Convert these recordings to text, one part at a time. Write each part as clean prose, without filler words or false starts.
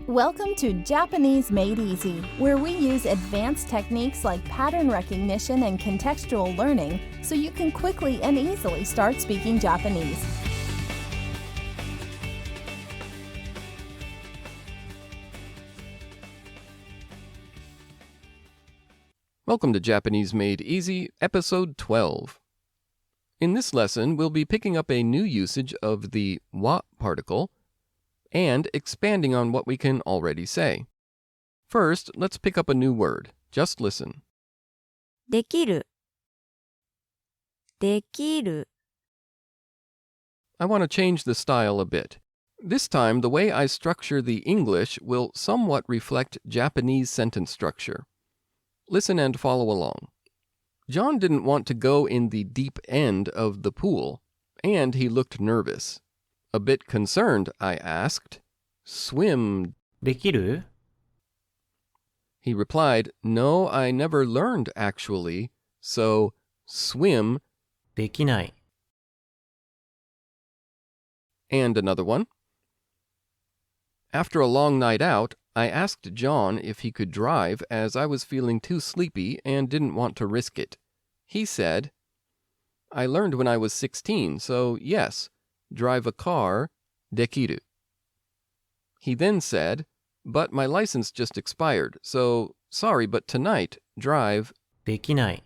Welcome to Japanese Made Easy, where we use advanced techniques like pattern recognition and contextual learning so you can quickly and easily start speaking Japanese. Welcome to Japanese Made Easy, Episode 12. In this lesson, we'll be picking up a new usage of the wa particle and expanding on what we can already say. First, let's pick up a new word. Just listen. できるできる I want to change the style a bit. This time, the way I structure the English will somewhat reflect Japanese sentence structure. Listen and follow along. John didn't want to go in the deep end of the pool, and he looked nervous. A bit concerned, I asked, "Swim?" できる He replied, "No, I never learned actually, so swim." できない And another one. After a long night out, I asked John if he could drive as I was feeling too sleepy and didn't want to risk it. He said, "I learned when I was 16, so yes, drive a car, できる." He then said, "But my license just expired, so sorry, but tonight, drive." できない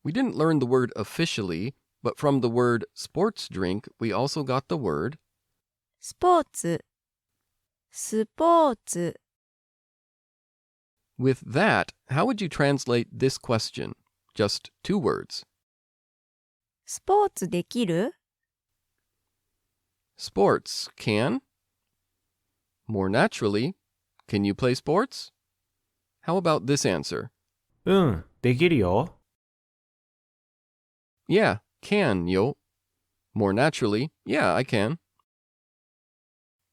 We didn't learn the word officially, but from the word sports drink, we also got the word. スポーツスポーツ With that, how would you translate this question? Just two words. スポーツできる Sports can. More naturally, can you play sports? How about this answer? うんできるよ Yeah, can, yo. More naturally, yeah, I can.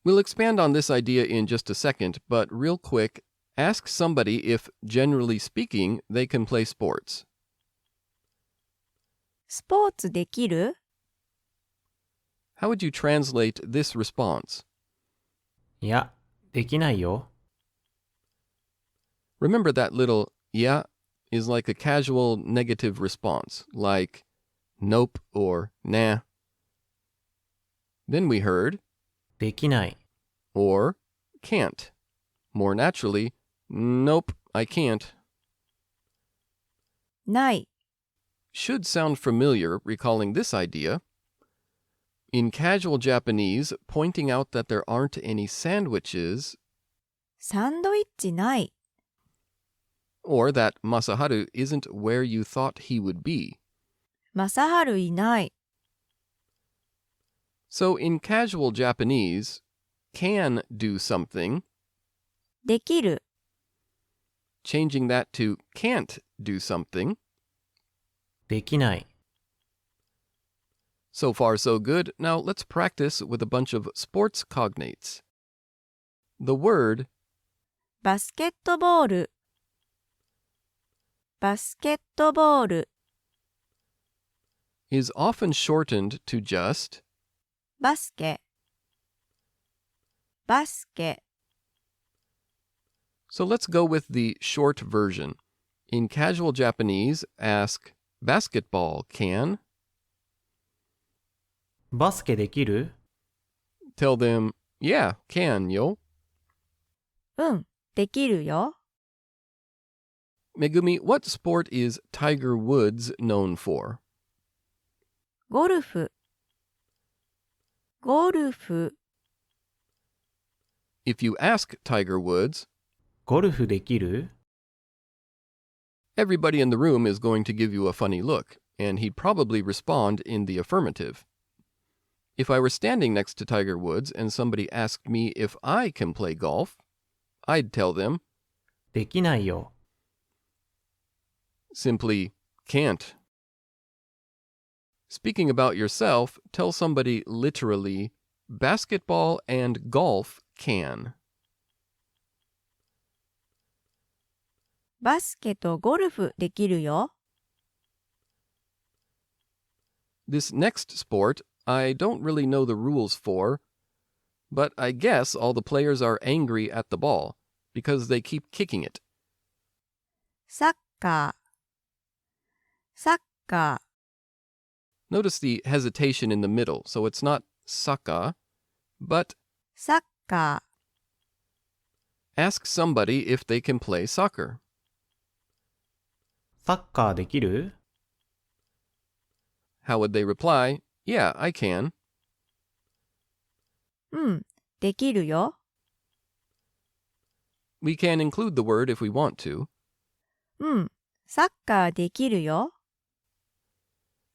We'll expand on this idea in just a second, but real quick, ask somebody if, generally speaking, they can play sports. スポーツできる How would you translate this response? いやできないよ Remember that little "ya" is like a casual negative response, like nope or nah. Then we heard できない or can't. More naturally, nope, I can't. ない Should sound familiar recalling this idea. In casual Japanese, pointing out that there aren't any sandwiches, サンドイッチない or that Masaharu isn't where you thought he would be. マサハルいない So in casual Japanese, can do something, できる changing that to can't do something. できない So far, so good. Now let's practice with a bunch of sports cognates. The word バスケットボールバスケットボール is often shortened to just バスケバスケ So let's go with the short version. In casual Japanese, ask basketball can. バスケできる Tell them, yeah, can, yo. うんできるよ Megumi, what sport is Tiger Woods known for? ゴルフゴルフ If you ask Tiger Woods, ゴルフできる everybody in the room is going to give you a funny look, and he'd probably respond in the affirmative. If I were standing next to Tiger Woods and somebody asked me if I can play golf, I'd tell them できないよ simply can't. Speaking about yourself, tell somebody literally, basketball and golf can. バスケとゴルフできるよ This next sport, I don't really know the rules for, but I guess all the players are angry at the ball because they keep kicking it. サッカー、サッカー、 Notice the hesitation in the middle, so it's not saka, but サッカ ask somebody if they can play soccer. サッカーできる How would they reply? Yeah, I can. ー、うん、できるよ。We can include the word if we want to. うん、サッカーできるよ。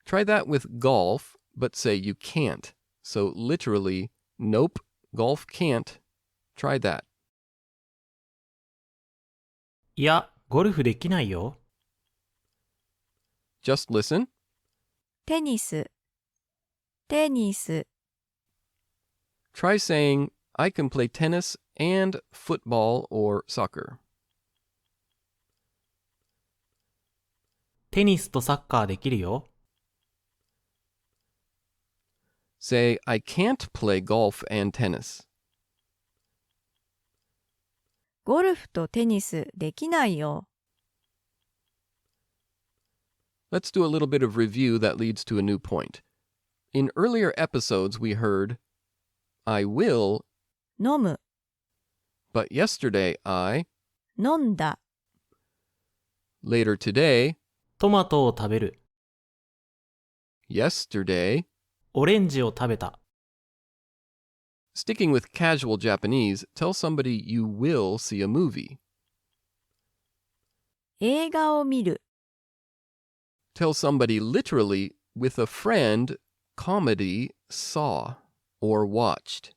Try that with golf, but say you can't. So literally, nope, golf can't. Try that. いや、ゴルフできないよ。 Just listen. テニス、テニス、 Try saying, I can play tennis and football or soccer. テニスとサッカーできるよ。 Say, I can't play golf and tennis. ゴルフとテニスできないよ。 Let's do a little bit of review that leads to a new point. In earlier episodes, we heard, I will, 飲む、 but yesterday I, 飲んだ、 later today, トマトを食べる。 yesterday. オレンジを食べた。 Sticking with casual Japanese, tell somebody you will see a movie. 映画を見る、 Tell somebody literally, with a friend, comedy, saw, or watched.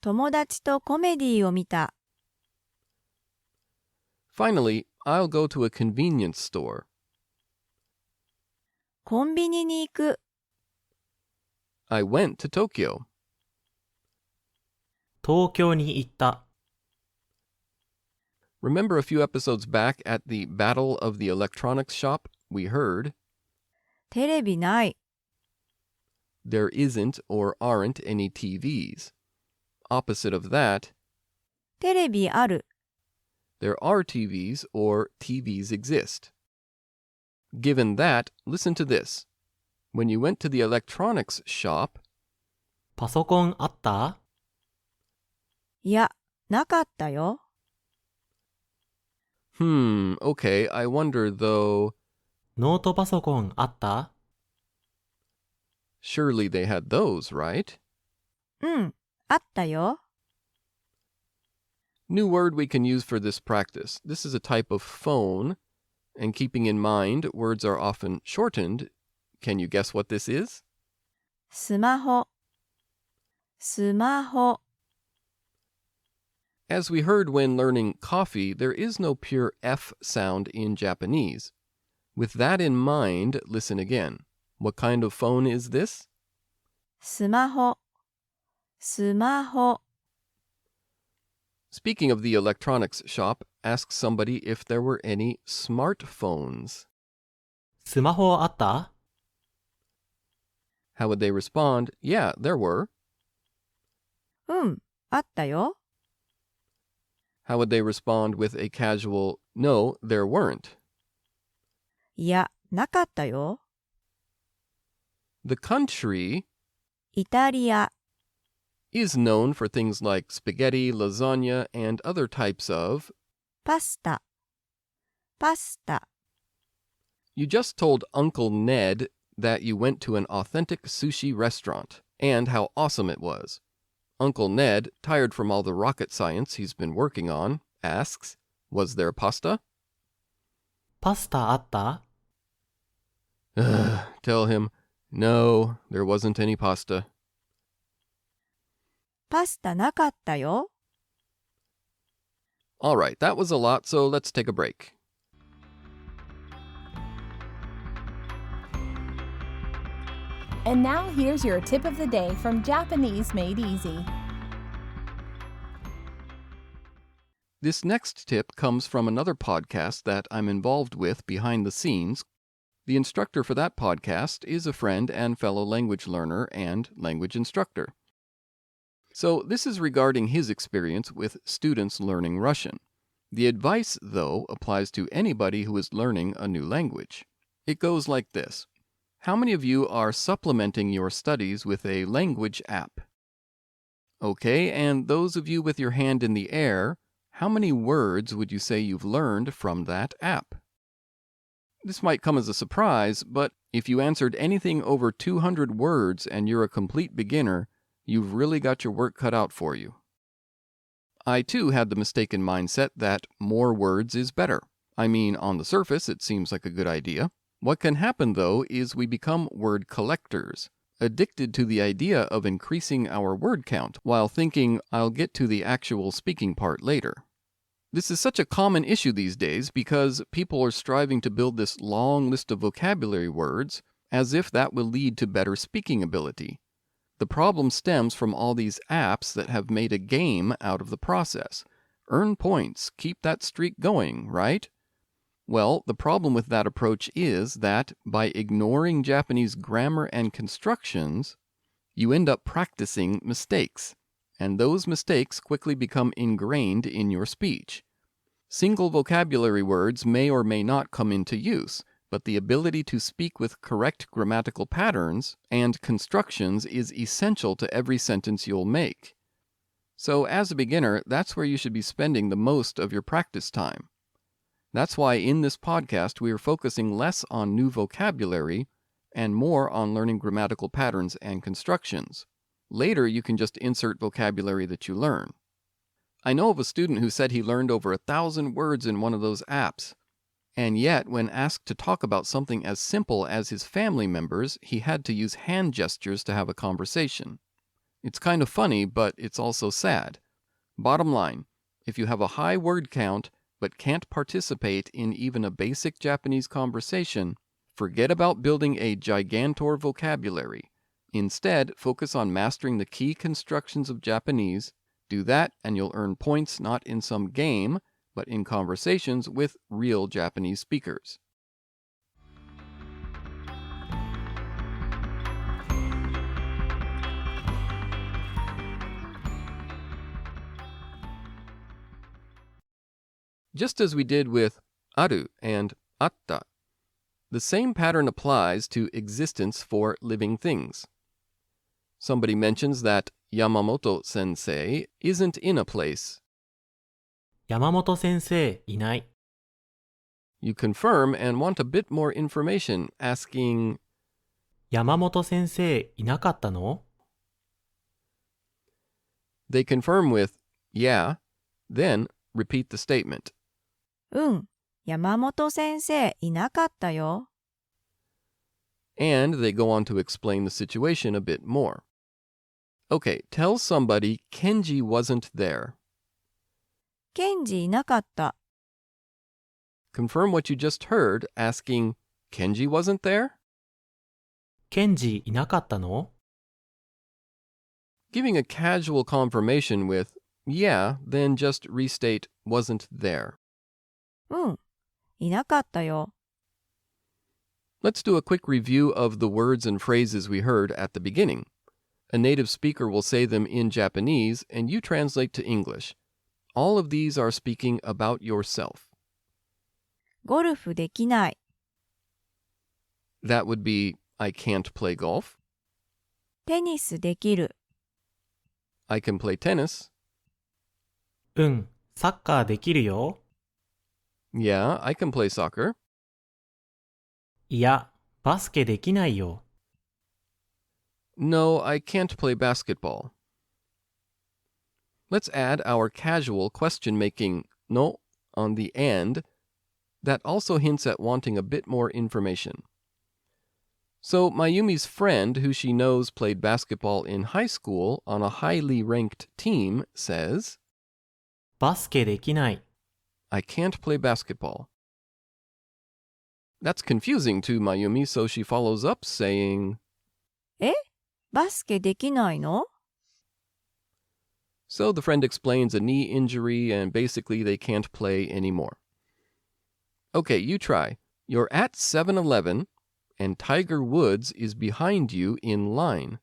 友達とコメディを見た。 Finally, I'll go to a convenience store. コンビニに行く、 I went to Tokyo. 東京に行った。 Remember a few episodes back at the Battle of the Electronics Shop, we heard, テレビない、 there isn't or aren't any TVs. Opposite of that, テレビある、 there are TVs or TVs exist. Given that, listen to this. When you went to the electronics shop, パソコンあった いや、なかったよ。 okay, I wonder though, ノートパソコンあった surely they had those, right? うん、あったよ。 New word we can use for this practice. This is a type of phone, and keeping in mind words are often shortened. Can you guess what this is? スマホ、スマホ、 As we heard when learning coffee, there is no pure F sound in Japanese. With that in mind, listen again. What kind of phone is this? スマホ、スマホ、 Speaking of the electronics shop, ask somebody if there were any smartphones. スマホあった How would they respond? Yeah, there were. うん、あったよ。 How would they respond with a casual, no, there weren't? いや、なかったよ。 The country イタリア、 is known for things like spaghetti, lasagna, and other types of. パスタ、パスタ、 You just told Uncle Ned that you went to an authentic sushi restaurant and how awesome it was. Uncle Ned, tired from all the rocket science he's been working on, asks, was there pasta? パスタあった Tell him, no, there wasn't any pasta. パスタなかったよ。 All right, that was a lot, so let's take a break. And now here's your tip of the day from Japanese Made Easy. This next tip comes from another podcast that I'm involved with behind the scenes The instructor for that podcast is a friend and fellow language learner and language instructor. So this is regarding his experience with students learning Russian. The advice, though, applies to anybody who is learning a new language. It goes like this. How many of you are supplementing your studies with a language app? Okay, and those of you with your hand in the air, how many words would you say you've learned from that app? This might come as a surprise, but if you answered anything over 200 words and you're a complete beginner, you've really got your work cut out for you. I too had the mistaken mindset that more words is better. I mean, on the surface, it seems like a good idea. What can happen, though, is we become word collectors, addicted to the idea of increasing our word count while thinking, I'll get to the actual speaking part later. This is such a common issue these days because people are striving to build this long list of vocabulary words as if that will lead to better speaking ability. The problem stems from all these apps that have made a game out of the process. Earn points, keep that streak going, right? Well, the problem with that approach is that by ignoring Japanese grammar and constructions, you end up practicing mistakes, and those mistakes quickly become ingrained in your speech. Single vocabulary words may or may not come into use, but the ability to speak with correct grammatical patterns and constructions is essential to every sentence you'll make. So as a beginner, that's where you should be spending the most of your practice time. That's why in this podcast we are focusing less on new vocabulary and more on learning grammatical patterns and constructions. Later you can just insert vocabulary that you learn. I know of a student who said he learned over 1,000 words in one of those apps, and yet when asked to talk about something as simple as his family members, he had to use hand gestures to have a conversation. It's kind of funny, but it's also sad. Bottom line, if you have a high word count but can't participate in even a basic Japanese conversation, forget about building a gigantor vocabulary. Instead, focus on mastering the key constructions of Japanese. Do that and you'll earn points not in some game, but in conversations with real Japanese speakers. Just as we did with aru and atta, the same pattern applies to existence for living things. Somebody mentions that Yamamoto sensei isn't in a place. 山本先生いない。 You confirm and want a bit more information, asking, 山本先生いなかったの? They confirm with, yeah, then repeat the statement. 山本先生いなかったよ。 And they go on to explain the situation a bit more. Okay, tell somebody Kenji wasn't there. ケンジいなかった。 Confirm what you just heard, asking, Kenji wasn't there? ケンジいなかったの? Giving a casual confirmation with, yeah, then just restate wasn't there. いなかったよ。 Let's do a quick review of the words and phrases we heard at the beginning. A native speaker will say them in Japanese, and you translate to English. All of these are speaking about yourself. ゴルフできない。 That would be, I can't play golf. テニスできる。 I can play tennis. サッカーできるよ。 Yeah, I can play soccer. いや、バスケできないよ。 No, I can't play basketball. Let's add our casual question-making no on the end. That also hints at wanting a bit more information. So Mayumi's friend, who she knows played basketball in high school on a highly ranked team, says, バスケできない。 I can't play basketball. That's confusing to Mayumi, so she follows up saying, バスケできないの? So the friend explains a knee injury and basically they can't play anymore. Okay, you try. You're at 7-Eleven and Tiger Woods is behind you in line.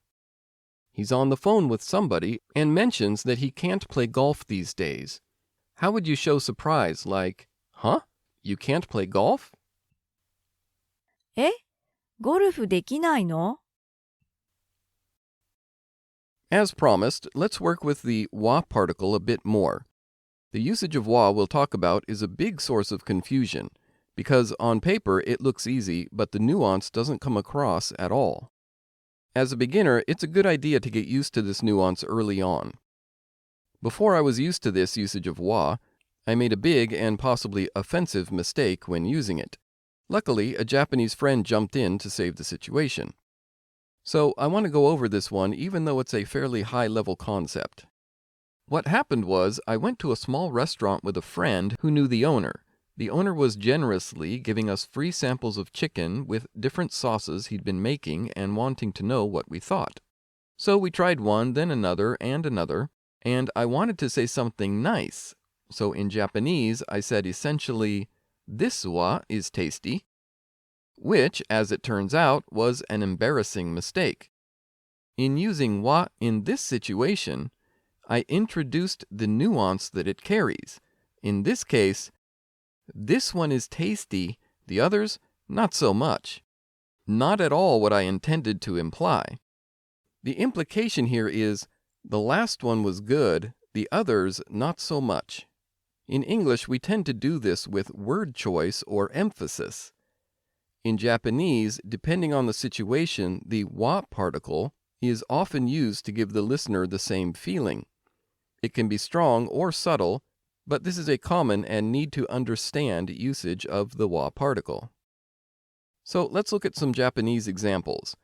He's on the phone with somebody and mentions that he can't play golf these days. How would you show surprise, like, huh? You can't play golf? え、ゴルフできないの? As promised, let's work with the wa particle a bit more. The usage of wa we'll talk about is a big source of confusion, because on paper it looks easy, but the nuance doesn't come across at all. As a beginner, it's a good idea to get used to this nuance early on. Before I was used to this usage of wa, I made a big and possibly offensive mistake when using it. Luckily, a Japanese friend jumped in to save the situation. So I want to go over this one even though it's a fairly high-level concept. What happened was I went to a small restaurant with a friend who knew the owner. The owner was generously giving us free samples of chicken with different sauces he'd been making and wanting to know what we thought. So we tried one, then another, and I wanted to say something nice. So in Japanese, I said essentially, "This wa is tasty," which, as it turns out, was an embarrassing mistake. In using wa in this situation, I introduced the nuance that it carries. In this case, this one is tasty, the others, not so much. Not at all what I intended to imply. The implication here is, the last one was good, the others not so much. In English, we tend to do this with word choice or emphasis. In Japanese, depending on the situation, the wa particle is often used to give the listener the same feeling. It can be strong or subtle, but this is a common and need-to-understand usage of the wa particle. So let's look at some Japanese examples.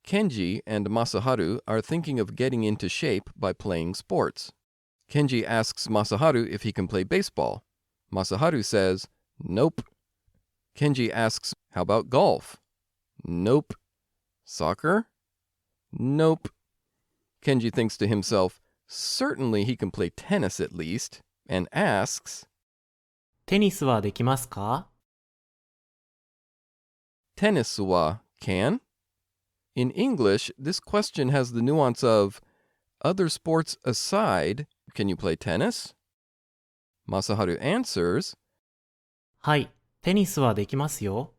Kenji and Masaharu are thinking of getting into shape by playing sports. Kenji asks Masaharu if he can play baseball. Masaharu says, "Nope." Kenji asks, "How about golf?" "Nope." "Soccer?" "Nope." Kenji thinks to himself, certainly he can play tennis at least, and asks, テニスはできますか? "Tennis wa can?" In English, this question has the nuance of, other sports aside, can you play tennis? Masaharu answers, はい、テニスはできますよ。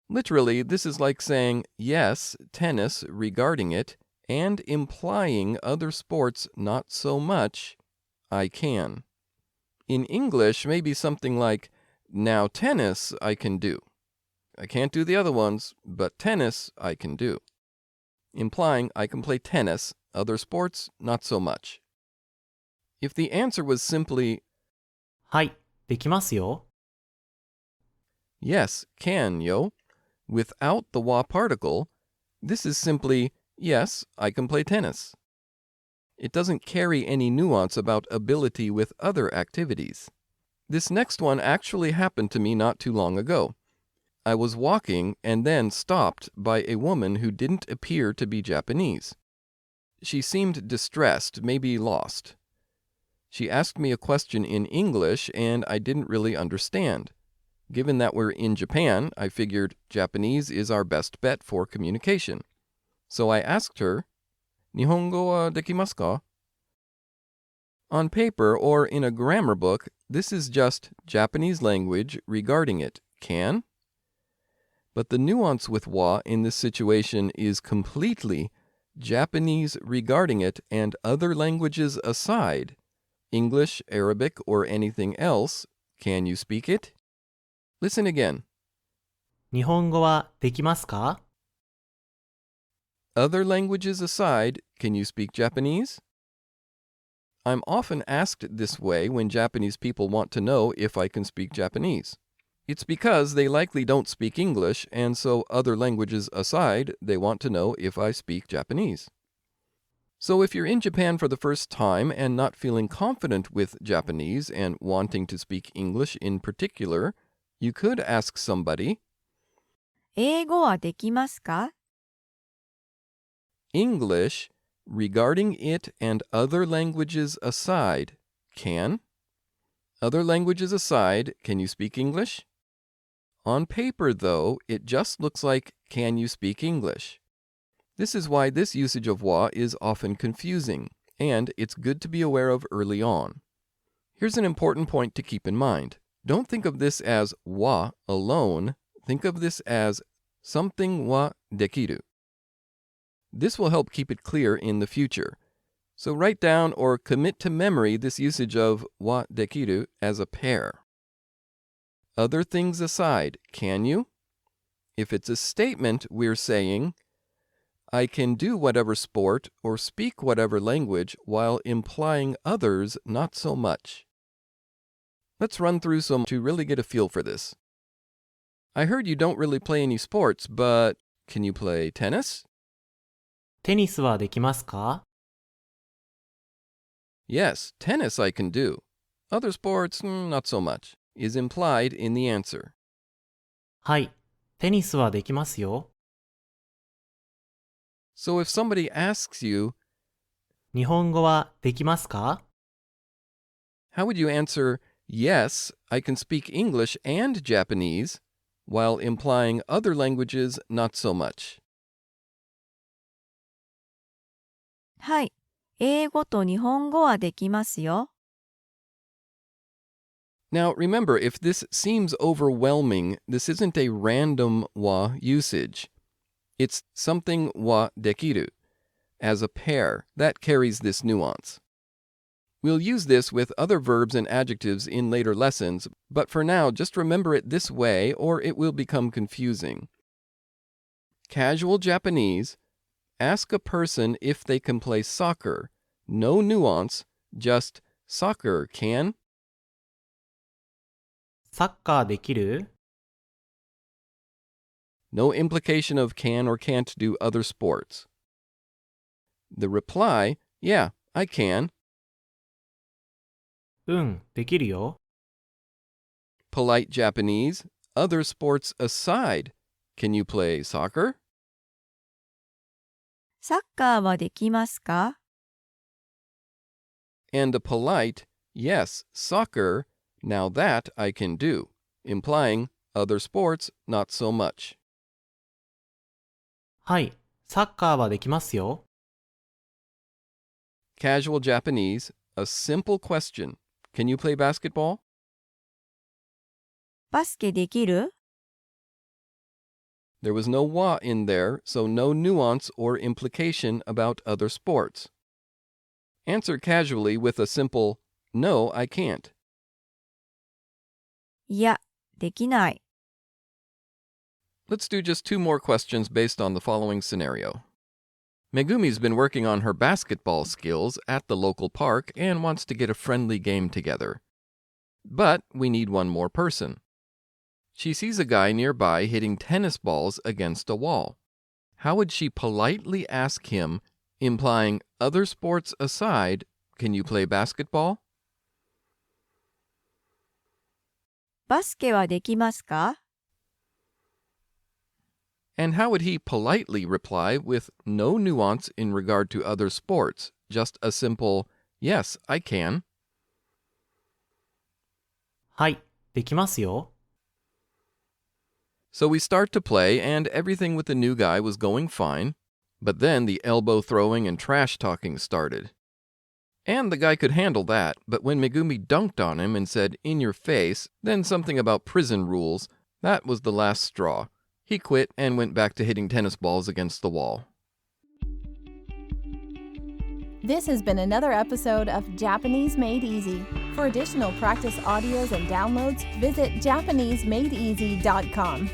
Literally, this is like saying, yes, tennis, regarding it, and implying other sports not so much, I can. In English, maybe something like, now tennis I can do. I can't do the other ones, but tennis I can do. Implying I can play tennis, other sports not so much. If the answer was simply, はい、できますよ。 yes, can yo, without the wa particle, this is simply, yes, I can play tennis. It doesn't carry any nuance about ability with other activities. This next one actually happened to me not too long ago. I was walking and then stopped by a woman who didn't appear to be Japanese. She seemed distressed, maybe lost. She asked me a question in English and I didn't really understand. Given that we're in Japan, I figured Japanese is our best bet for communication. So I asked her, "Nihongo wa dekimasu ka?" On paper or in a grammar book, this is just Japanese language regarding it, can? But the nuance with wa in this situation is completely Japanese regarding it and other languages aside, English, Arabic, or anything else, can you speak it? Listen again. 日本語はできますか? Other languages aside, can you speak Japanese? I'm often asked this way when Japanese people want to know if I can speak Japanese. It's because they likely don't speak English, and so other languages aside, they want to know if I speak Japanese. So if you're in Japan for the first time and not feeling confident with Japanese and wanting to speak English in particular, you could ask somebody, 英語はできますか? English, regarding it and other languages aside, can? Other languages aside, can you speak English? On paper, though, it just looks like, can you speak English? This is why this usage of wa is often confusing, and it's good to be aware of early on. Here's an important point to keep in mind. Don't think of this as wa alone. Think of this as something wa dekiru. This will help keep it clear in the future. So write down or commit to memory this usage of wa dekiru as a pair. Other things aside, can you? If it's a statement, we're saying, I can do whatever sport or speak whatever language while implying others not so much. Let's run through some to really get a feel for this. I heard you don't really play any sports, but can you play tennis? テニスはできますか？ Yes, tennis I can do. Other sports, not so much, is implied in the answer. はい、テニスはできますよ。 So if somebody asks you, 日本語はできますか？ how would you answer, yes, I can speak English and Japanese, while implying other languages not so much? はい、英語と日本語はできますよ。Now remember, if this seems overwhelming, this isn't a random wa usage. It's something wa dekiru, as a pair, that carries this nuance. We'll use this with other verbs and adjectives in later lessons, but for now, just remember it this way or it will become confusing. Casual Japanese, ask a person if they can play soccer. No nuance, just soccer can. サッカーできる？ No implication of can or can't do other sports. The reply, yeah, I can. うん、できるよ。 Polite Japanese, other sports aside, can you play soccer? サッカーはできますか？ And a polite, yes, soccer, now that I can do, implying other sports not so much. はい、サッカーはできますよ。 Casual Japanese, a simple question. Can you play basketball? バスケできる？ There was no wa in there, so no nuance or implication about other sports. Answer casually with a simple, no, I can't. いや、できない。 Let's do just 2 more questions based on the following scenario. Megumi's been working on her basketball skills at the local park and wants to get a friendly game together. But we need one more person. She sees a guy nearby hitting tennis balls against a wall. How would she politely ask him, implying other sports aside, can you play basketball? バスケはできますか？ And how would he politely reply with no nuance in regard to other sports, just a simple, yes, I can? はい、できますよ。 So we start to play, and everything with the new guy was going fine. But then the elbow throwing and trash talking started. And the guy could handle that, but when Megumi dunked on him and said, in your face, then something about prison rules, that was the last straw. He quit and went back to hitting tennis balls against the wall. This has been another episode of Japanese Made Easy. For additional practice audios and downloads, visit JapaneseMadeEasy.com.